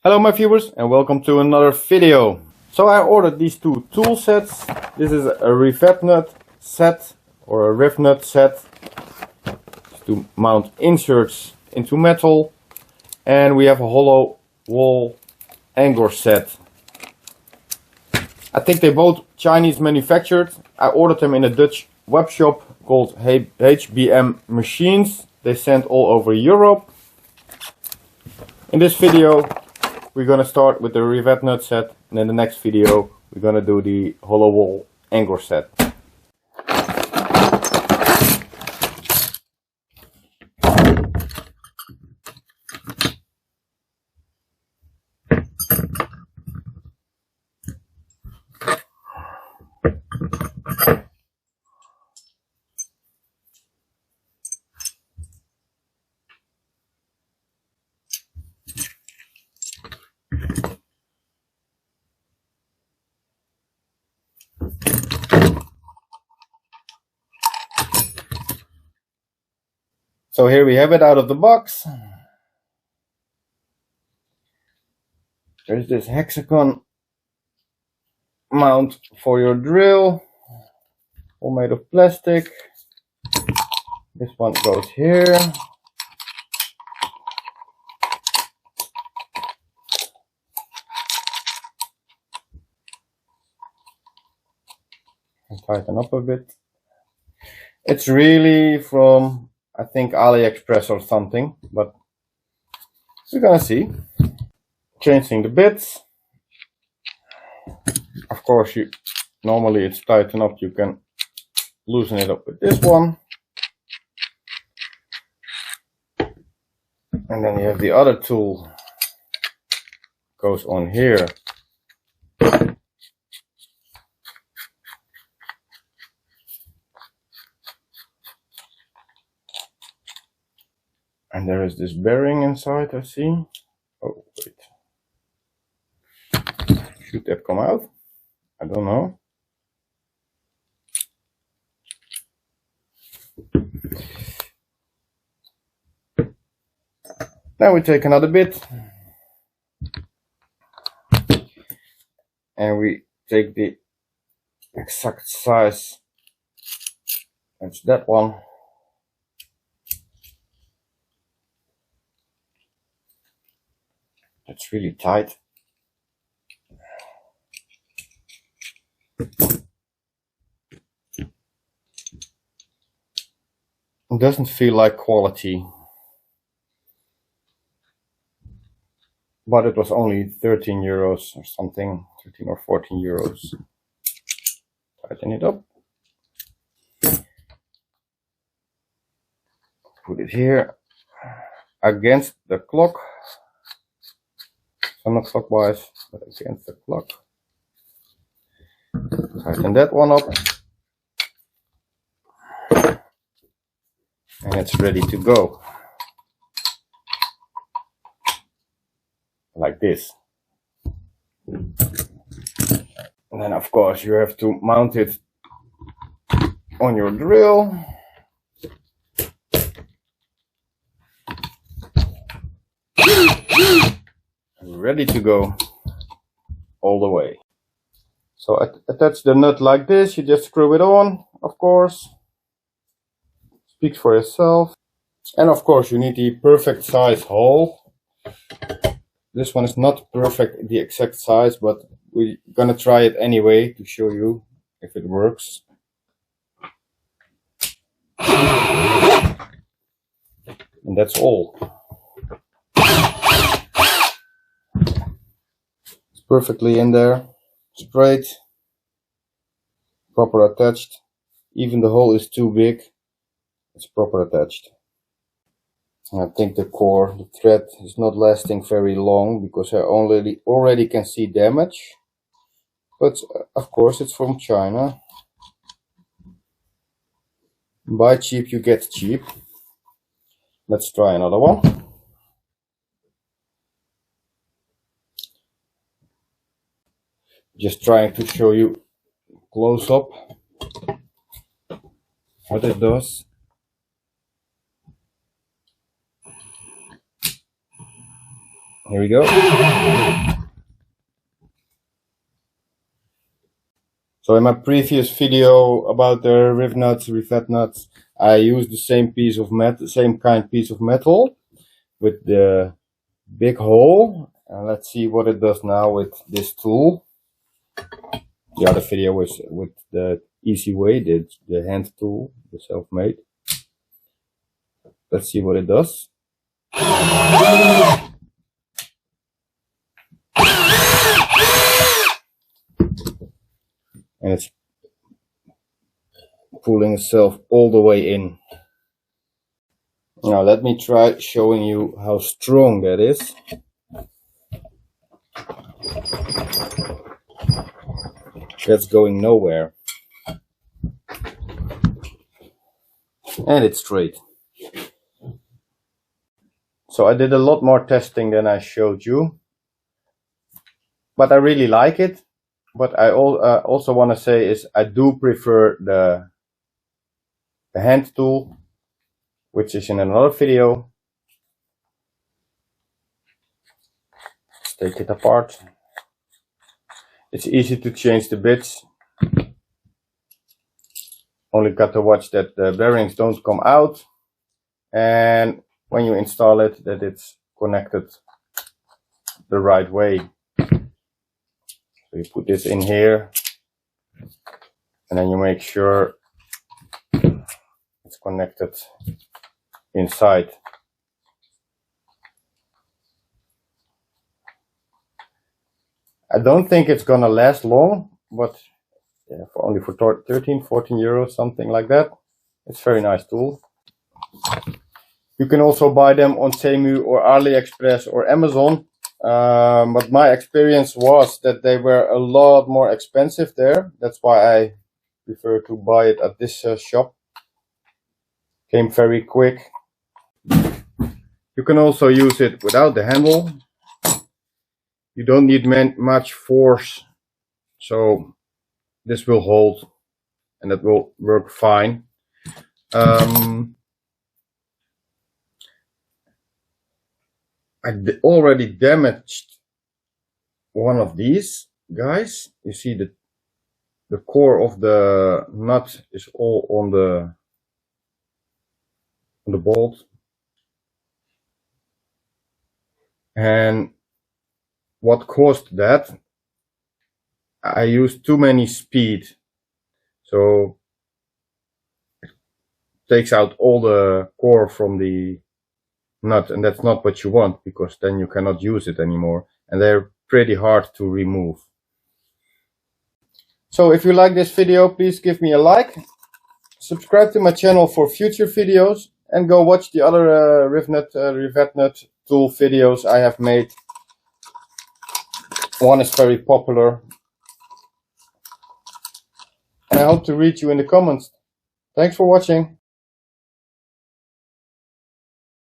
Hello my viewers and welcome to another video. So I ordered these two tool sets. This is a Rivet Nut set or a Rivnut set to mount inserts into metal, and we have a hollow wall angle set. I think they both Chinese manufactured. I ordered them in a Dutch web shop called HBM Machines. They sent all over Europe. In this video we're gonna start with the Rivet Nut set, and in the next video we're gonna do the hollow wall angle set. So here we have it out of the box. There's this hexagon mount for your drill, all made of plastic. This one goes here. And tighten up a bit. It's really from, I think, AliExpress or something, but we're gonna see. Changing the bits. Of course, normally it's tightened up. You can loosen it up with this one, and then you have the other tool goes on here. And there is this bearing inside, I see. Oh, wait. Should that come out? I don't know. Then we take another bit. And we take the exact size. That's that one. It's really tight. It doesn't feel like quality, but it was only 13 euros or something, 13 or 14 euros. Tighten it up. Put it here against the clock. So not clockwise, but against the clock. Tighten that one up. And it's ready to go. Like this. And then of course you have to mount it on your drill. Ready to go all the way. So attach the nut like this. You just screw it on, of course. Speaks for itself. And of course you need the perfect size hole. This one is not perfect the exact size, but we're gonna try it anyway to show you if it works. And that's all. Perfectly in there, straight, proper attached. Even the hole is too big, it's proper attached. And I think the core, the thread is not lasting very long because I already can see damage. But of course it's from China. Buy cheap, you get cheap. Let's try another one. Just trying to show you close up what it does. Here we go. So in my previous video about the rivet nuts, I used the same piece of metal, same piece of metal with the big hole. And let's see what it does now with this tool. The other video was with the easy way, the hand tool, the self-made. Let's see what it does. And it's pulling itself all the way in. Now let me try showing you how strong that is. That's going nowhere. And it's straight. So I did a lot more testing than I showed you. But I really like it. But I also want to say is I do prefer the hand tool, which is in another video. Let's take it apart. It's easy to change the bits. Only got to watch that the bearings don't come out, and when you install it, that it's connected the right way. So you put this in here, and then you make sure it's connected inside. I don't think it's gonna last long, but yeah, only for 13, 14 euros, something like that. It's a very nice tool. You can also buy them on Temu or AliExpress or Amazon. But my experience was that they were a lot more expensive there. That's why I prefer to buy it at this shop. Came very quick. You can also use it without the handle. You don't need much force, so this will hold and it will work fine. I already damaged one of these guys. You see the core of the nut is all on the bolt, and what caused that? I used too many speed, so it takes out all the core from the nut, and that's not what you want, because then you cannot use it anymore, and they're pretty hard to remove. So if you like this video, please give me a like, subscribe to my channel for future videos, and go watch the other Rivet Nut tool videos I have made. One is very popular, and I hope to read you in the comments. Thanks for watching.